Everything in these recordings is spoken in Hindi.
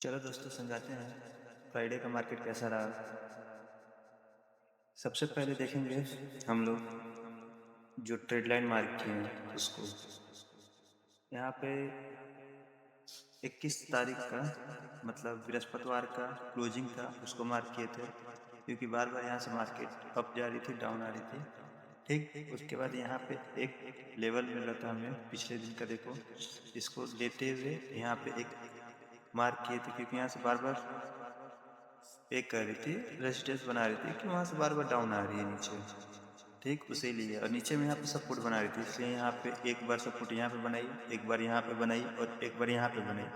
चलो दोस्तों समझाते हैं फ्राइडे का मार्केट कैसा रहा। सबसे पहले देखेंगे हम लोग जो ट्रेड लाइन मार्क किए हैं उसको। यहाँ पे 21 तारीख का मतलब बृहस्पतिवार का क्लोजिंग था, उसको मार्क किए थे क्योंकि बार बार यहाँ से मार्केट अप जा रही थी, डाउन आ रही थी। ठीक, उसके बाद यहाँ पे एक लेवल मिल रहा था हमें पिछले दिन का, देखो इसको लेते हुए यहाँ पे एक मार्क किए थे क्योंकि यहाँ से बार बार एक कर रही थी, रेजिस्टेंस बना रही थी कि वहाँ से बार बार डाउन आ रही है नीचे। ठीक, उसी लिए और नीचे में यहाँ पे सपोर्ट बना रही थी, इसलिए यहाँ पे एक बार सपोर्ट यहाँ पे बनाई, एक बार यहाँ पे बनाई और एक बार यहाँ पे बनाई।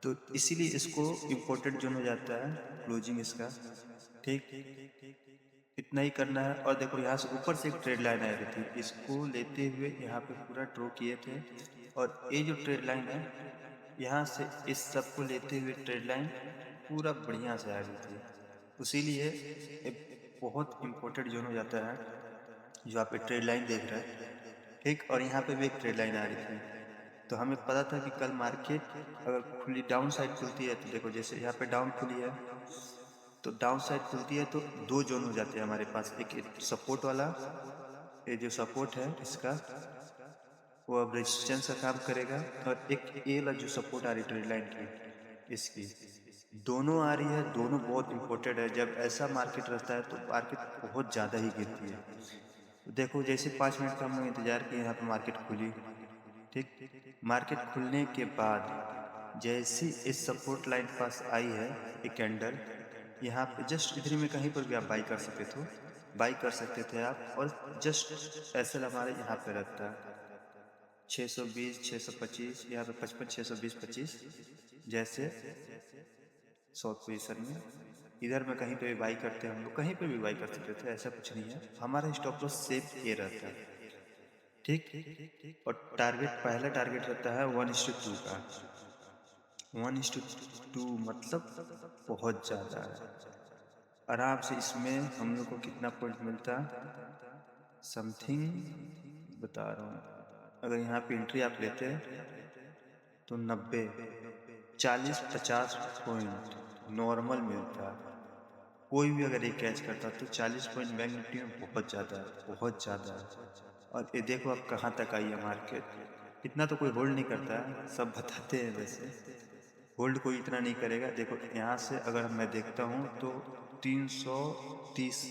तो इसीलिए इसको इम्पोर्टेड जोन हो जाता है क्लोजिंग इसका। ठीक, इतना ही करना है। और देखो यहाँ से ऊपर से एक ट्रेड लाइन आ रही थी, इसको लेते हुए यहाँ पे पूरा ड्रॉ किए थे। और ये जो ट्रेड लाइन है यहाँ से इस सब को लेते हुए ट्रेड लाइन पूरा बढ़िया से आ रही थी, इसीलिए बहुत इम्पोर्टेंट जोन हो जाता है जो आप ट्रेड लाइन देख रहे हैं। ठीक, और यहाँ पे भी एक ट्रेड लाइन आ रही थी, तो हमें पता था कि कल मार्केट अगर खुली डाउन साइड खुलती है तो देखो जैसे यहाँ पे डाउन खुली है तो डाउन साइड खुलती है तो दो जोन हो जाते हैं हमारे पास, एक सपोर्ट वाला, ये जो सपोर्ट है इसका वो अब रेजिस्टेंस का काम करेगा, और एक ए वाला जो सपोर्ट आ रही ट्रेड लाइन की इसकी, दोनों आ रही है, दोनों बहुत इंपॉर्टेंट है। जब ऐसा मार्केट रहता है तो मार्केट बहुत ज़्यादा ही गिरती है। तो देखो जैसे 5 मिनट का हम लोग इंतजार किए, यहाँ पे मार्केट खुली। ठीक, मार्केट खुलने के बाद जैसी इस सपोर्ट लाइन पास आई है एक कैंडल, यहाँ पे जस्ट इधर में कहीं पर भी आप बाई कर सकते थे, बाई कर सकते थे आप। और जस्ट ऐसे हमारे यहाँ पे रहता है 620 625, यहाँ पे 55 620 25, जैसे शॉर्ट पोजीशन में इधर में कहीं पे भी बाई करते हैं हम लोग, कहीं पे भी बाई कर सकते थे, ऐसा कुछ नहीं है। हमारा स्टॉप लॉस सेफ ये रहता है। ठीक, और टारगेट पहला टारगेट रहता है 1:2 का। 1:2 मतलब बहुत ज़्यादा है। आराम से इसमें हम लोग को कितना पॉइंट मिलता, समथिंग बता रहा हूँ, अगर यहाँ पे एंट्री आप लेते हैं तो 90 40-50 पॉइंट नॉर्मल मिलता। कोई भी अगर ये कैच करता तो 40 पॉइंट बैंक निफ्टी में बहुत ज़्यादा है, बहुत ज़्यादा है। और ये देखो अब कहाँ तक आई है मार्केट, इतना तो कोई होल्ड नहीं करता है, सब बताते हैं वैसे होल्ड कोई इतना नहीं करेगा। देखो यहाँ से अगर मैं देखता हूँ तो 330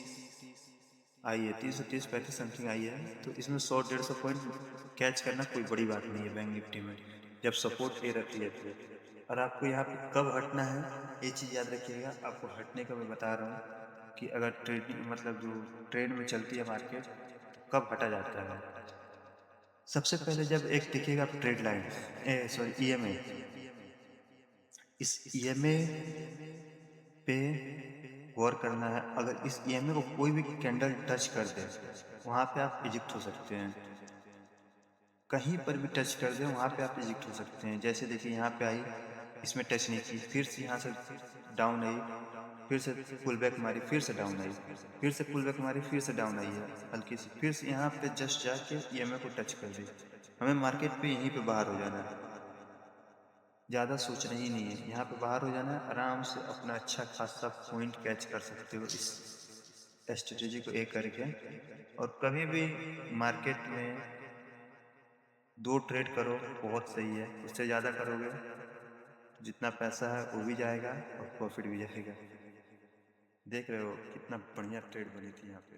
आई है, 330-35 समथिंग आई है, तो इसमें 100-150 पॉइंट कैच करना कोई बड़ी बात नहीं है बैंक निफ्टी में, जब सपोर्ट ए रहती है तो। और आपको यहाँ पे कब हटना है ये चीज़ याद रखिएगा। आपको हटने का मैं बता रहा हूँ कि अगर ट्रेडिंग मतलब जो ट्रेंड में चलती है मार्केट तो कब हटा जाता है। सबसे पहले जब एक दिखेगा ट्रेड लाइन, सॉरी ईएमए, इस ईएमए पे गौर करना है। अगर इस ईएमए को कोई भी कैंडल टच कर दे वहाँ पे आप इजिप्ट हो सकते हैं, कहीं पर भी टच कर दे वहाँ पे आप इजिप्ट हो सकते हैं। जैसे देखिए यहाँ पे आई, इसमें टच नहीं की, फिर से यहाँ से डाउन आई, फिर से पुल बैक मारी, फिर से डाउन आई, फिर से पुल बैक मारी, फिर से डाउन आई है हल्की सी, फिर से यहाँ पे जस्ट जाके ईएमए को टच कर दी। हमें मार्केट पे यहीं पे बाहर हो जाना है, ज़्यादा सोचना ही नहीं है, यहाँ पे बाहर हो जाना है, आराम से अपना अच्छा खासा पॉइंट कैच कर सकते हो इस स्ट्रेटेजी को एक करके। और कभी भी मार्केट में 2 ट्रेड करो बहुत सही है, उससे ज़्यादा करोगे तो जितना पैसा है वो भी जाएगा और प्रॉफिट भी जाएगा। देख रहे हो कितना बढ़िया ट्रेड बनी थी यहाँ पे।